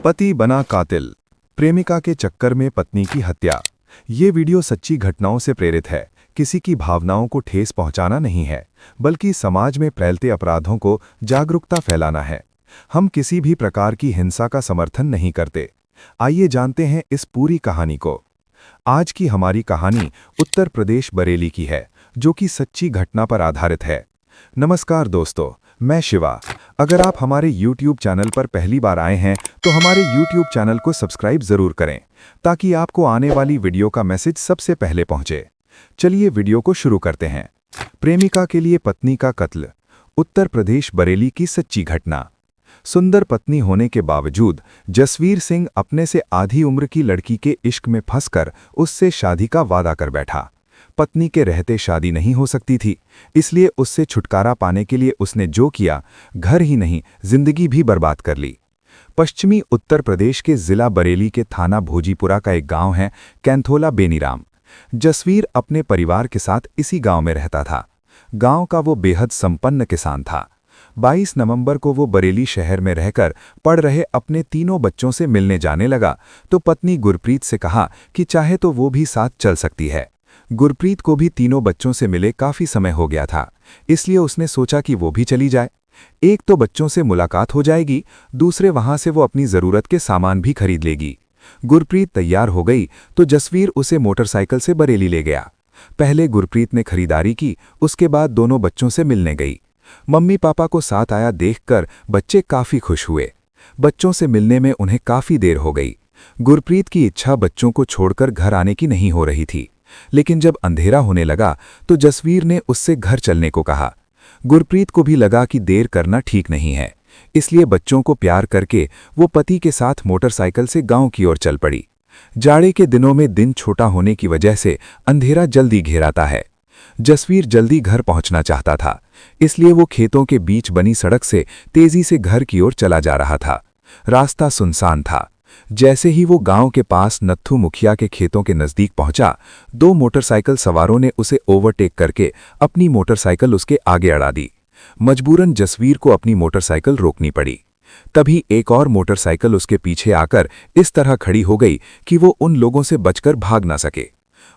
पति बना कातिल, प्रेमिका के चक्कर में पत्नी की हत्या। ये वीडियो सच्ची घटनाओं से प्रेरित है। किसी की भावनाओं को ठेस पहुंचाना नहीं है, बल्कि समाज में फैलते अपराधों को जागरूकता फैलाना है। हम किसी भी प्रकार की हिंसा का समर्थन नहीं करते। आइए जानते हैं इस पूरी कहानी को। आज की हमारी कहानी उत्तर प्रदेश बरेली की है, जो कि सच्ची घटना पर आधारित है। नमस्कार दोस्तों, मैं शिवा। अगर आप हमारे YouTube चैनल पर पहली बार आए हैं तो हमारे YouTube चैनल को सब्सक्राइब जरूर करें, ताकि आपको आने वाली वीडियो का मैसेज सबसे पहले पहुंचे। चलिए वीडियो को शुरू करते हैं। प्रेमिका के लिए पत्नी का कत्ल, उत्तर प्रदेश बरेली की सच्ची घटना। सुंदर पत्नी होने के बावजूद जसवीर सिंह अपने से आधी उम्र की लड़की के इश्क में फंसकर उससे शादी का वादा कर बैठा। पत्नी के रहते शादी नहीं हो सकती थी, इसलिए उससे छुटकारा पाने के लिए उसने जो किया, घर ही नहीं जिंदगी भी बर्बाद कर ली। पश्चिमी उत्तर प्रदेश के जिला बरेली के थाना भोजीपुरा का एक गांव है कैंथोला बेनीराम। जसवीर अपने परिवार के साथ इसी गांव में रहता था। गांव का वो बेहद संपन्न किसान था। 22 नवंबर को वो बरेली शहर में रहकर पढ़ रहे अपने तीनों बच्चों से मिलने जाने लगा, तो पत्नी गुरप्रीत से कहा कि चाहे तो वो भी साथ चल सकती है। गुरप्रीत को भी तीनों बच्चों से मिले काफी समय हो गया था, इसलिए उसने सोचा कि वो भी चली जाए। एक तो बच्चों से मुलाकात हो जाएगी, दूसरे वहां से वो अपनी जरूरत के सामान भी खरीद लेगी। गुरप्रीत तैयार हो गई तो जसवीर उसे मोटरसाइकिल से बरेली ले गया। पहले गुरप्रीत ने खरीदारी की, उसके बाद दोनों बच्चों से मिलने गई। मम्मी पापा को साथ आया देखकर बच्चे काफी खुश हुए। बच्चों से मिलने में उन्हें काफी देर हो गई। गुरप्रीत की इच्छा बच्चों को छोड़कर घर आने की नहीं हो रही थी, लेकिन जब अंधेरा होने लगा तो जसवीर ने उससे घर चलने को कहा। गुरप्रीत को भी लगा कि देर करना ठीक नहीं है, इसलिए बच्चों को प्यार करके वो पति के साथ मोटरसाइकिल से गांव की ओर चल पड़ी। जाड़े के दिनों में दिन छोटा होने की वजह से अंधेरा जल्दी घेराता है। जसवीर जल्दी घर पहुंचना चाहता था, इसलिए वो खेतों के बीच बनी सड़क से तेजी से घर की ओर चला जा रहा था। रास्ता सुनसान था। जैसे ही वो गांव के पास नत्थू मुखिया के खेतों के नजदीक पहुंचा, दो मोटरसाइकिल सवारों ने उसे ओवरटेक करके अपनी मोटरसाइकिल उसके आगे अड़ा दी। मजबूरन जसवीर को अपनी मोटरसाइकिल रोकनी पड़ी। तभी एक और मोटरसाइकिल उसके पीछे आकर इस तरह खड़ी हो गई कि वो उन लोगों से बचकर भाग ना सके।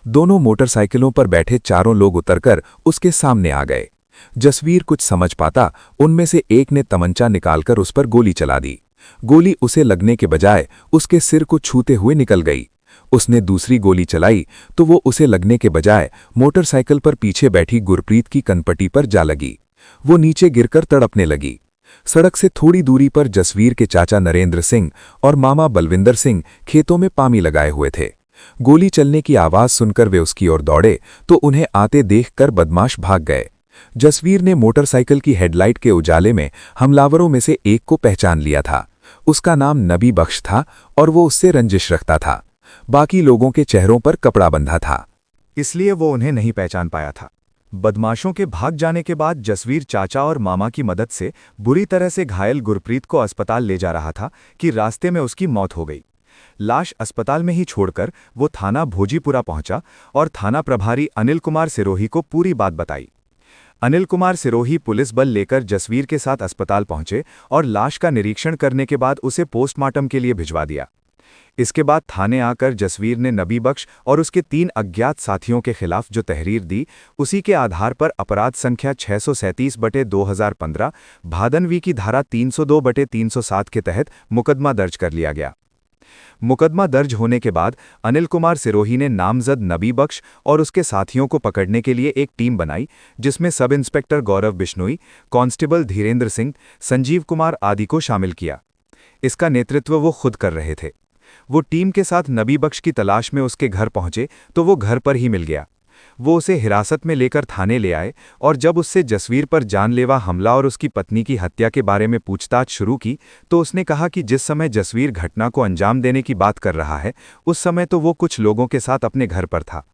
दोनों मोटरसाइकिलों पर बैठे चारों लोग उतरकर उसके सामने आ गए। जसवीर कुछ समझ पाता, उनमें से एक ने तमंचा निकालकर उस पर गोली चला दी। गोली उसे लगने के बजाय उसके सिर को छूते हुए निकल गई। उसने दूसरी गोली चलाई तो वो उसे लगने के बजाय मोटरसाइकिल पर पीछे बैठी गुरप्रीत की कनपटी पर जा लगी। वो नीचे गिरकर तड़पने लगी। सड़क से थोड़ी दूरी पर जसवीर के चाचा नरेंद्र सिंह और मामा बलविंदर सिंह खेतों में पामी लगाए हुए थे। गोली चलने की आवाज सुनकर वे उसकी ओर दौड़े तो उन्हें आते देखकर बदमाश भाग गए। जसवीर ने मोटरसाइकिल की हेडलाइट के उजाले में हमलावरों में से एक को पहचान लिया था। उसका नाम नबी बख्श था और वो उससे रंजिश रखता था। बाकी लोगों के चेहरों पर कपड़ा बंधा था, इसलिए वो उन्हें नहीं पहचान पाया था। बदमाशों के भाग जाने के बाद जसवीर चाचा और मामा की मदद से बुरी तरह से घायल गुरप्रीत को अस्पताल ले जा रहा था कि रास्ते में उसकी मौत हो गई। लाश अस्पताल में ही छोड़कर वो थाना भोजीपुरा पहुंचा और थाना प्रभारी अनिल कुमार सिरोही को पूरी बात बताई। अनिल कुमार सिरोही पुलिस बल लेकर जसवीर के साथ अस्पताल पहुंचे और लाश का निरीक्षण करने के बाद उसे पोस्टमार्टम के लिए भिजवा दिया। इसके बाद थाने आकर जसवीर ने नबी बख्श और उसके 3 अज्ञात साथियों के खिलाफ जो तहरीर दी, उसी के आधार पर अपराध संख्या 637/2015 भादनवी की धारा 302/307 के तहत मुकदमा दर्ज कर लिया गया। मुकदमा दर्ज होने के बाद अनिल कुमार सिरोही ने नामजद नबी बख्श और उसके साथियों को पकड़ने के लिए एक टीम बनाई, जिसमें सब इंस्पेक्टर गौरव बिश्नोई, कांस्टेबल धीरेंद्र सिंह, संजीव कुमार आदि को शामिल किया। इसका नेतृत्व वो खुद कर रहे थे। वो टीम के साथ नबी बख्श की तलाश में उसके घर पहुंचे तो वो घर पर ही मिल गया। वो उसे हिरासत में लेकर थाने ले आए और जब उससे जसवीर पर जानलेवा हमला और उसकी पत्नी की हत्या के बारे में पूछताछ शुरू की, तो उसने कहा कि जिस समय जसवीर घटना को अंजाम देने की बात कर रहा है, उस समय तो वो कुछ लोगों के साथ अपने घर पर था।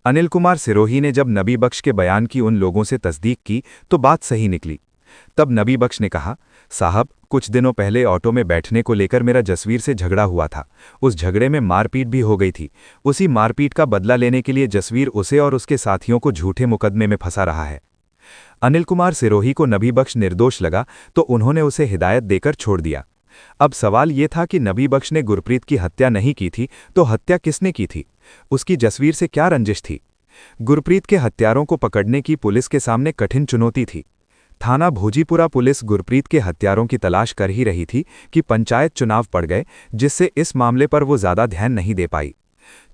अनिल कुमार सिरोही ने जब नबी बख्श के बयान की उन लोगों से तस्दीक की तो बात सही निकली। तब नबी बख्श ने कहा, साहब, कुछ दिनों पहले ऑटो में बैठने को लेकर मेरा जसवीर से झगड़ा हुआ था। उस झगड़े में मारपीट भी हो गई थी। उसी मारपीट का बदला लेने के लिए जसवीर उसे और उसके साथियों को झूठे मुकदमे में फंसा रहा है। अनिल कुमार सिरोही को नबी बख्श निर्दोष लगा तो उन्होंने उसे हिदायत देकर छोड़ दिया। अब सवाल ये था कि नबी बख्श ने गुरप्रीत की हत्या नहीं की थी तो हत्या किसने की थी? उसकी जसवीर से क्या रंजिश थी? गुरप्रीत के हत्यारों को पकड़ने की पुलिस के सामने कठिन चुनौती थी। थाना भोजीपुरा पुलिस गुरप्रीत के हत्यारों की तलाश कर ही रही थी कि पंचायत चुनाव पड़ गए, जिससे इस मामले पर वो ज्यादा ध्यान नहीं दे पाई।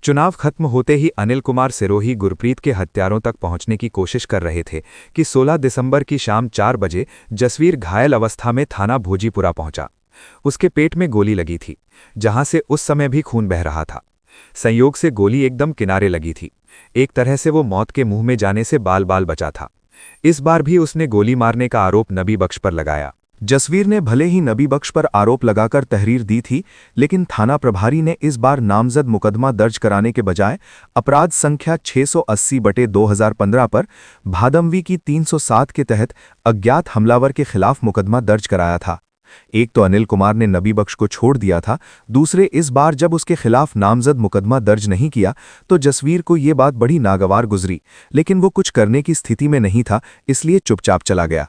चुनाव खत्म होते ही अनिल कुमार सिरोही गुरप्रीत के हत्यारों तक पहुंचने की कोशिश कर रहे थे कि 16 दिसंबर की शाम 4 बजे जसवीर घायल अवस्था में थाना भोजीपुरा पहुंचा। उसके पेट में गोली लगी थी, जहां से उस समय भी खून बह रहा था। संयोग से गोली एकदम किनारे लगी थी। एक तरह से वो मौत के मुंह में जाने से बाल बाल बचा था। इस बार भी उसने गोली मारने का आरोप नबी बख्श पर लगाया। जसवीर ने भले ही नबी बख्श पर आरोप लगाकर तहरीर दी थी, लेकिन थाना प्रभारी ने इस बार नामजद मुकदमा दर्ज कराने के बजाय अपराध संख्या 680/2015 पर भादमवी की 307 के तहत अज्ञात हमलावर के खिलाफ मुकदमा दर्ज कराया था। एक तो अनिल कुमार ने नबी बख्श को छोड़ दिया था, दूसरे इस बार जब उसके खिलाफ नामजद मुकदमा दर्ज नहीं किया तो जसवीर को ये बात बड़ी नागवार गुजरी, लेकिन वो कुछ करने की स्थिति में नहीं था, इसलिए चुपचाप चला गया।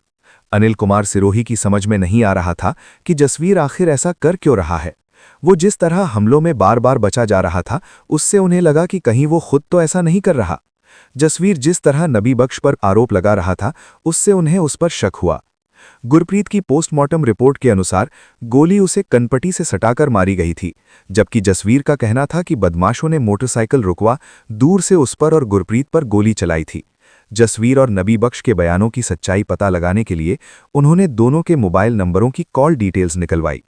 अनिल कुमार सिरोही की समझ में नहीं आ रहा था कि जसवीर आखिर ऐसा कर क्यों रहा है। वो जिस तरह हमलों में बार बार बचा जा रहा था, उससे उन्हें लगा कि कहीं वो खुद तो ऐसा नहीं कर रहा। जसवीर जिस तरह नबी बख्श पर आरोप लगा रहा था, उससे उन्हें उस पर शक हुआ। गुरप्रीत की पोस्टमार्टम रिपोर्ट के अनुसार गोली उसे कनपटी से सटाकर मारी गई थी, जबकि जसवीर का कहना था कि बदमाशों ने मोटरसाइकिल रुकवा दूर से उस पर और गुरप्रीत पर गोली चलाई थी। जसवीर और नबी बख्श के बयानों की सच्चाई पता लगाने के लिए उन्होंने दोनों के मोबाइल नंबरों की कॉल डिटेल्स निकलवाई।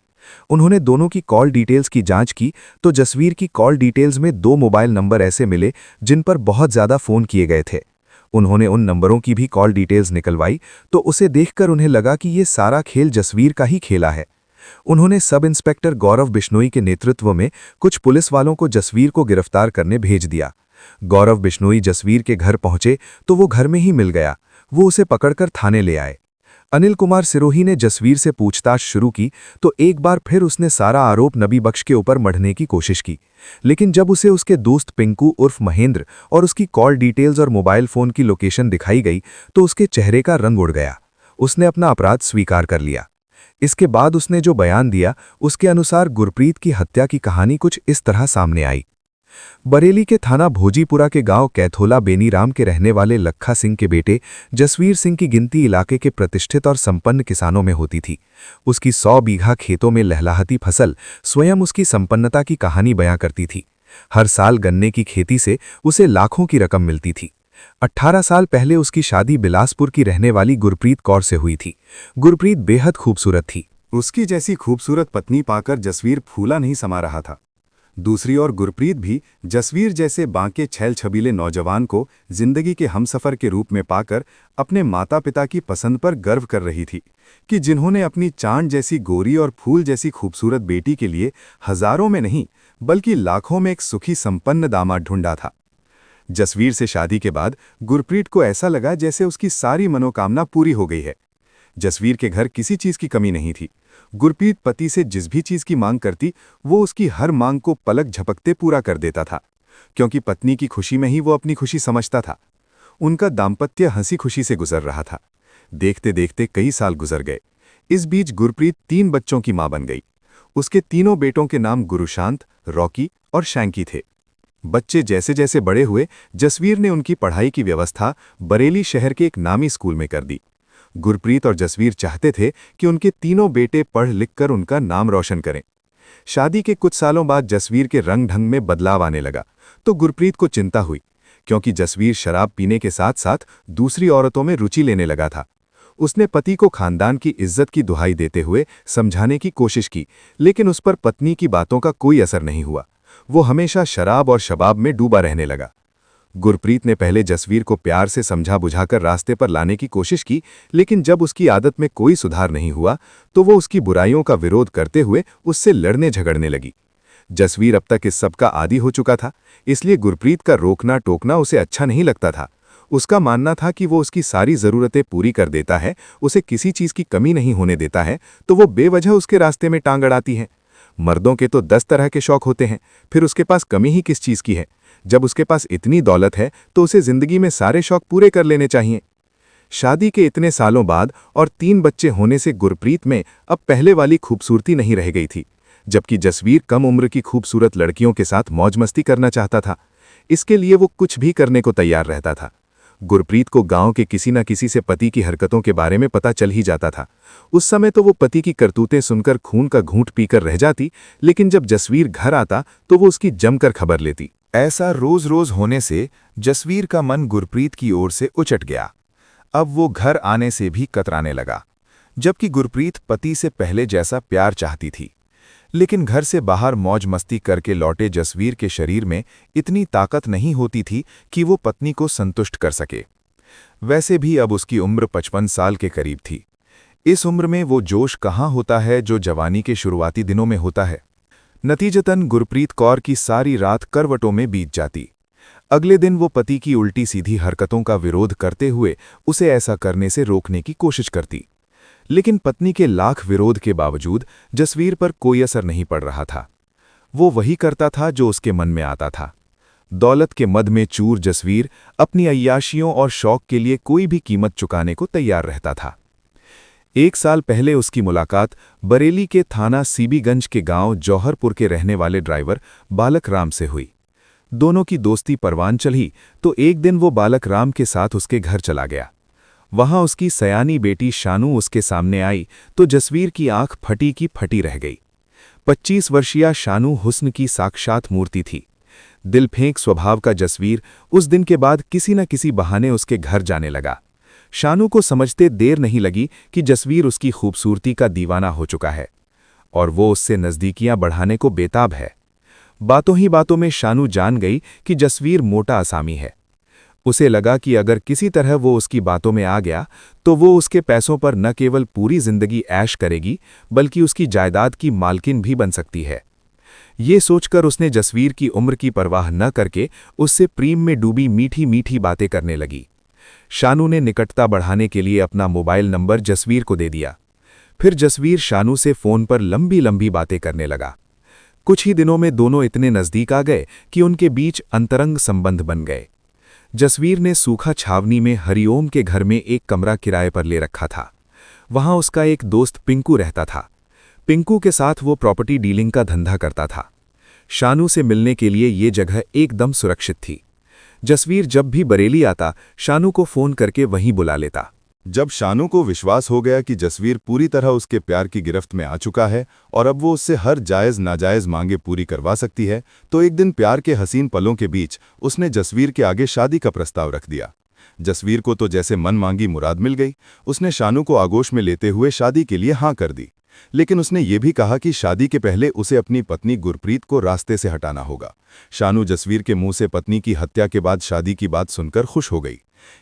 उन्होंने दोनों की कॉल डिटेल्स की जांच की तो जसवीर की कॉल डिटेल्स में 2 मोबाइल नंबर ऐसे मिले जिन पर बहुत ज़्यादा फ़ोन किए गए थे। उन्होंने उन नंबरों की भी कॉल डिटेल्स निकलवाई तो उसे देखकर उन्हें लगा कि ये सारा खेल जसवीर का ही खेला है। उन्होंने सब इंस्पेक्टर गौरव बिश्नोई के नेतृत्व में कुछ पुलिस वालों को जसवीर को गिरफ्तार करने भेज दिया। गौरव बिश्नोई जसवीर के घर पहुंचे तो वो घर में ही मिल गया। वो उसे पकड़कर थाने ले आए। अनिल कुमार सिरोही ने जसवीर से पूछताछ शुरू की तो एक बार फिर उसने सारा आरोप नबी बख्श के ऊपर मढ़ने की कोशिश की, लेकिन जब उसे उसके दोस्त पिंकू उर्फ महेंद्र और उसकी कॉल डिटेल्स और मोबाइल फोन की लोकेशन दिखाई गई तो उसके चेहरे का रंग उड़ गया। उसने अपना अपराध स्वीकार कर लिया। इसके बाद उसने जो बयान दिया उसके अनुसार गुरप्रीत की हत्या की कहानी कुछ इस तरह सामने आई। बरेली के थाना भोजीपुरा के गांव कैथोला बेनीराम के रहने वाले लखा सिंह के बेटे जसवीर सिंह की गिनती इलाके के प्रतिष्ठित और संपन्न किसानों में होती थी। उसकी 100 बीघा खेतों में लहलहाती फसल स्वयं उसकी संपन्नता की कहानी बयां करती थी। हर साल गन्ने की खेती से उसे लाखों की रकम मिलती थी। 18 साल पहले उसकी शादी बिलासपुर की रहने वाली गुरप्रीत कौर से हुई थी। गुरप्रीत बेहद खूबसूरत थी। उसकी जैसी खूबसूरत पत्नी पाकर जसवीर फूला नहीं समा रहा था। दूसरी ओर गुरप्रीत भी जसवीर जैसे बांके छैल छबीले नौजवान को जिंदगी के हमसफर के रूप में पाकर अपने माता पिता की पसंद पर गर्व कर रही थी कि जिन्होंने अपनी चांद जैसी गोरी और फूल जैसी खूबसूरत बेटी के लिए हजारों में नहीं बल्कि लाखों में एक सुखी संपन्न दामाद ढूंढा था। जसवीर से शादी के बाद गुरप्रीत को ऐसा लगा जैसे उसकी सारी मनोकामना पूरी हो गई है। जसवीर के घर किसी चीज की कमी नहीं थी। गुरप्रीत पति से जिस भी चीज की मांग करती वो उसकी हर मांग को पलक झपकते पूरा कर देता था, क्योंकि पत्नी की खुशी में ही वो अपनी खुशी समझता था। उनका दाम्पत्य हंसी खुशी से गुजर रहा था। देखते देखते कई साल गुजर गए। इस बीच गुरप्रीत 3 बच्चों की मां बन गई। उसके तीनों बेटों के नाम गुरुशांत, रॉकी और शैंकी थे। बच्चे जैसे जैसे बड़े हुए जसवीर ने उनकी पढ़ाई की व्यवस्था बरेली शहर के एक नामी स्कूल में कर दी। गुरप्रीत और जसवीर चाहते थे कि उनके तीनों बेटे पढ़ लिख कर उनका नाम रोशन करें। शादी के कुछ सालों बाद जसवीर के रंग ढंग में बदलाव आने लगा तो गुरप्रीत को चिंता हुई, क्योंकि जसवीर शराब पीने के साथ साथ दूसरी औरतों में रुचि लेने लगा था। उसने पति को खानदान की इज्जत की दुहाई देते हुए समझाने की कोशिश की, लेकिन उस पर पत्नी की बातों का कोई असर नहीं हुआ। वो हमेशा शराब और शबाब में डूबा रहने लगा। गुरप्रीत ने पहले जसवीर को प्यार से समझा बुझाकर रास्ते पर लाने की कोशिश की, लेकिन जब उसकी आदत में कोई सुधार नहीं हुआ तो वो उसकी बुराइयों का विरोध करते हुए उससे लड़ने झगड़ने लगी। जसवीर अब तक इस सब का आदी हो चुका था, इसलिए गुरप्रीत का रोकना टोकना उसे अच्छा नहीं लगता था। उसका मानना था कि वो उसकी सारी ज़रूरतें पूरी कर देता है, उसे किसी चीज़ की कमी नहीं होने देता है, तो वो बेवजह उसके रास्ते में टांग अड़ाती है। मर्दों के तो 10 तरह के शौक होते हैं, फिर उसके पास कमी ही किस चीज़ की है? जब उसके पास इतनी दौलत है तो उसे जिंदगी में सारे शौक पूरे कर लेने चाहिए। शादी के इतने सालों बाद और 3 बच्चे होने से गुरप्रीत में अब पहले वाली खूबसूरती नहीं रह गई थी, जबकि जसवीर कम उम्र की खूबसूरत लड़कियों के साथ मौज मस्ती करना चाहता था। इसके लिए वो कुछ भी करने को तैयार रहता था। गुरप्रीत को गांव के किसी न किसी से पति की हरकतों के बारे में पता चल ही जाता था। उस समय तो वो पति की करतूतें सुनकर खून का घूंट पीकर रह जाती, लेकिन जब जसवीर घर आता तो वो उसकी जमकर खबर लेती। ऐसा रोज रोज होने से जसवीर का मन गुरप्रीत की ओर से उचट गया। अब वो घर आने से भी कतराने लगा, जबकि गुरप्रीत पति से पहले जैसा प्यार चाहती थी। लेकिन घर से बाहर मौज मस्ती करके लौटे जसवीर के शरीर में इतनी ताकत नहीं होती थी कि वो पत्नी को संतुष्ट कर सके। वैसे भी अब उसकी उम्र 55 साल के करीब थी। इस उम्र में वो जोश कहाँ होता है जो जवानी के शुरुआती दिनों में होता है। नतीजतन गुरप्रीत कौर की सारी रात करवटों में बीत जाती। अगले दिन वो पति की उल्टी सीधी हरकतों का विरोध करते हुए उसे ऐसा करने से रोकने की कोशिश करती, लेकिन पत्नी के लाख विरोध के बावजूद जसवीर पर कोई असर नहीं पड़ रहा था। वो वही करता था जो उसके मन में आता था। दौलत के मद में चूर जसवीर अपनी अय्याशियों और शौक के लिए कोई भी कीमत चुकाने को तैयार रहता था। 1 साल पहले उसकी मुलाकात बरेली के थाना सीबीगंज के गांव जौहरपुर के रहने वाले ड्राइवर बालक राम से हुई। दोनों की दोस्ती परवान चली तो एक दिन वो बालक राम के साथ उसके घर चला गया। वहां उसकी सयानी बेटी शानू उसके सामने आई तो जसवीर की आंख फटी की फटी रह गई। 25 वर्षीय शानू हुस्न की साक्षात मूर्ति थी। दिलफेंक स्वभाव का जसवीर उस दिन के बाद किसी न किसी बहाने उसके घर जाने लगा। शानू को समझते देर नहीं लगी कि जसवीर उसकी खूबसूरती का दीवाना हो चुका है और वो उससे नज़दीकियां बढ़ाने को बेताब है। बातों ही बातों में शानू जान गई कि जसवीर मोटा असामी है। उसे लगा कि अगर किसी तरह वो उसकी बातों में आ गया तो वो उसके पैसों पर न केवल पूरी जिंदगी ऐश करेगी बल्कि उसकी जायदाद की मालकिन भी बन सकती है। ये सोचकर उसने जसवीर की उम्र की परवाह न करके उससे प्रेम में डूबी मीठी मीठी बातें करने लगी। शानू ने निकटता बढ़ाने के लिए अपना मोबाइल नंबर जसवीर को दे दिया। फिर जसवीर शानू से फोन पर लंबी लंबी बातें करने लगा। कुछ ही दिनों में दोनों इतने नज़दीक आ गए कि उनके बीच अंतरंग संबंध बन गए। जसवीर ने सूखा छावनी में हरिओम के घर में एक कमरा किराए पर ले रखा था। वहां उसका एक दोस्त पिंकू रहता था। पिंकू के साथ वो प्रॉपर्टी डीलिंग का धंधा करता था। शानू से मिलने के लिए ये जगह एकदम सुरक्षित थी। जसवीर जब भी बरेली आता शानू को फोन करके वहीं बुला लेता। जब शानू को विश्वास हो गया कि जसवीर पूरी तरह उसके प्यार की गिरफ्त में आ चुका है और अब वो उससे हर जायज़ नाजायज़ मांगे पूरी करवा सकती है, तो एक दिन प्यार के हसीन पलों के बीच उसने जसवीर के आगे शादी का प्रस्ताव रख दिया। जसवीर को तो जैसे मन मांगी मुराद मिल गई। उसने शानू को आगोश में लेते हुए शादी के लिए हाँ कर दी, लेकिन उसने ये भी कहा कि शादी के पहले उसे अपनी पत्नी गुरप्रीत को रास्ते से हटाना होगा। शानू जसवीर के मुंह से पत्नी की हत्या के बाद शादी की बात सुनकर खुश हो गई।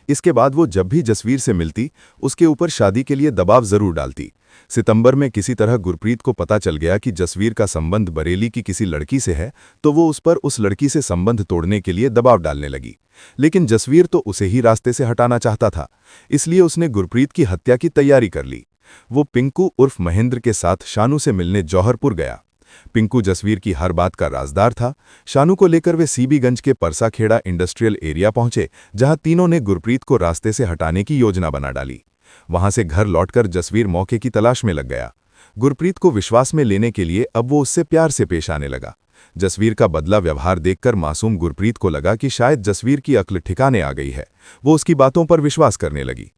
इसके बाद वो जब भी जसवीर से मिलती उसके ऊपर शादी के लिए दबाव जरूर डालती। सितंबर में किसी तरह गुरप्रीत को पता चल गया कि जसवीर का संबंध बरेली की किसी लड़की से है, तो वो उस पर उस लड़की से संबंध तोड़ने के लिए दबाव डालने लगी। लेकिन जसवीर तो उसे ही रास्ते से हटाना चाहता था, इसलिए उसने गुरप्रीत की हत्या की तैयारी कर ली। वो पिंकू उर्फ महेंद्र के साथ शानू से मिलने जौहरपुर गया। पिंकू जसवीर की हर बात का राजदार था। शानू को लेकर वे सीबीगंज के परसाखेड़ा इंडस्ट्रियल एरिया पहुंचे, जहां तीनों ने गुरप्रीत को रास्ते से हटाने की योजना बना डाली। वहां से घर लौटकर जसवीर मौके की तलाश में लग गया। गुरप्रीत को विश्वास में लेने के लिए अब वो उससे प्यार से पेश आने लगा। जसवीर का बदला व्यवहार देखकर मासूम गुरप्रीत को लगा कि शायद जसवीर की अक्ल ठिकाने आ गई है। वो उसकी बातों पर विश्वास करने लगी।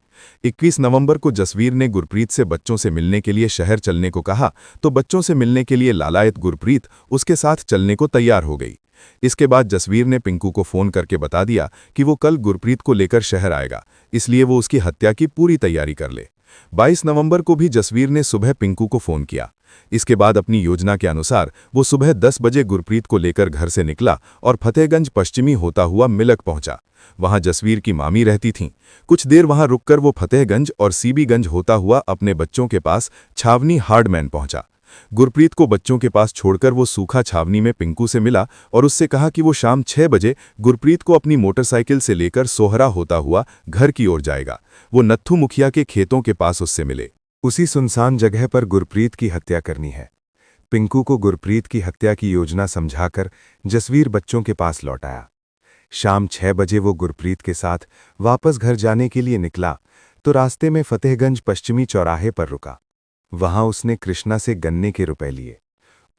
21 नवंबर को जसवीर ने गुरप्रीत से बच्चों से मिलने के लिए शहर चलने को कहा, तो बच्चों से मिलने के लिए लालायत गुरप्रीत उसके साथ चलने को तैयार हो गई। इसके बाद जसवीर ने पिंकू को फोन करके बता दिया कि वो कल गुरप्रीत को लेकर शहर आएगा, इसलिए वो उसकी हत्या की पूरी तैयारी कर ले। 22 नवंबर को भी जसवीर ने सुबह पिंकू को फोन किया। इसके बाद अपनी योजना के अनुसार वो सुबह 10 बजे गुरप्रीत को लेकर घर से निकला और फतेहगंज पश्चिमी होता हुआ मिलक पहुंचा। वहां जसवीर की मामी रहती थीं। कुछ देर वहां रुककर वो फतेहगंज और सीबीगंज होता हुआ अपने बच्चों के पास छावनी हार्डमैन पहुंचा। गुरप्रीत को बच्चों के पास छोड़कर वो सूखा छावनी में पिंकू से मिला और उससे कहा कि वो शाम 6 बजे गुरप्रीत को अपनी मोटरसाइकिल से लेकर सोहरा होता हुआ घर की ओर जाएगा। वो नत्थू मुखिया के खेतों के पास उससे मिले। उसी सुनसान जगह पर गुरप्रीत की हत्या करनी है। पिंकू को गुरप्रीत की हत्या की योजना समझाकर जसवीर बच्चों के पास लौट आया। शाम 6 बजे वो गुरप्रीत के साथ वापस घर जाने के लिए निकला, तो रास्ते में फतेहगंज पश्चिमी चौराहे पर रुका। वहां उसने कृष्णा से गन्ने के रुपए लिए।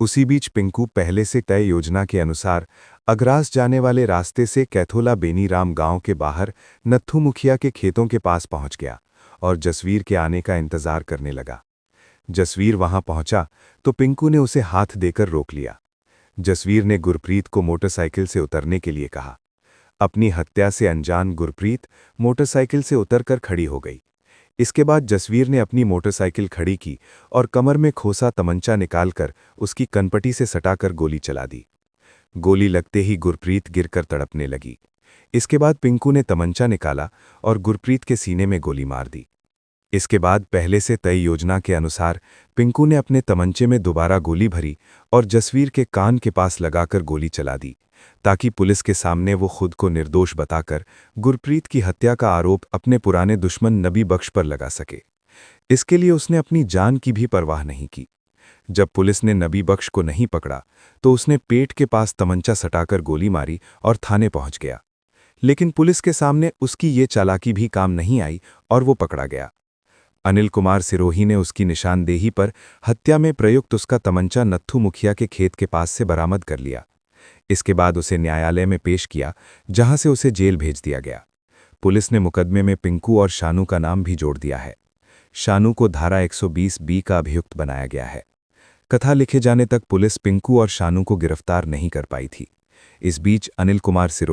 उसी बीच पिंकू पहले से तय योजना के अनुसार अगरास जाने वाले रास्ते से कैथोला बेनीराम गांव के बाहर नत्थू मुखिया के खेतों के पास पहुंच गया और जसवीर के आने का इंतजार करने लगा। जसवीर वहां पहुंचा तो पिंकू ने उसे हाथ देकर रोक लिया। जसवीर ने गुरप्रीत को मोटरसाइकिल से उतरने के लिए कहा। अपनी हत्या से अनजान गुरप्रीत मोटरसाइकिल से उतरकर खड़ी हो गई। इसके बाद जसवीर ने अपनी मोटरसाइकिल खड़ी की और कमर में खोसा तमंचा निकालकर उसकी कनपटी से सटाकर गोली चला दी। गोली लगते ही गुरप्रीत गिरकर तड़पने लगी। इसके बाद पिंकू ने तमंचा निकाला और गुरप्रीत के सीने में गोली मार दी। इसके बाद पहले से तय योजना के अनुसार पिंकू ने अपने तमंचे में दोबारा गोली भरी और जसवीर के कान के पास लगाकर गोली चला दी, ताकि पुलिस के सामने वो खुद को निर्दोष बताकर गुरप्रीत की हत्या का आरोप अपने पुराने दुश्मन नबी बख्श पर लगा सके। इसके लिए उसने अपनी जान की भी परवाह नहीं की। जब पुलिस ने नबी बख्श को नहीं पकड़ा तो उसने पेट के पास तमंचा सटाकर गोली मारी और थाने पहुंच गया। लेकिन पुलिस के सामने उसकी ये चालाकी भी काम नहीं आई और वो पकड़ा गया। अनिल कुमार सिरोही ने उसकी निशानदेही पर हत्या में प्रयुक्त उसका तमंचा नत्थू मुखिया के खेत के पास से बरामद कर लिया। इसके बाद उसे न्यायालय में पेश किया, जहां से उसे जेल भेज दिया गया। पुलिस ने मुकदमे में पिंकू और शानू का नाम भी जोड़ दिया है। शानू को धारा 120B का अभियुक्त बनाया गया है। कथा लिखे जाने तक पुलिस पिंकू और शानू को गिरफ्तार नहीं कर पाई थी। इस बीच अनिल कुमार सिरोही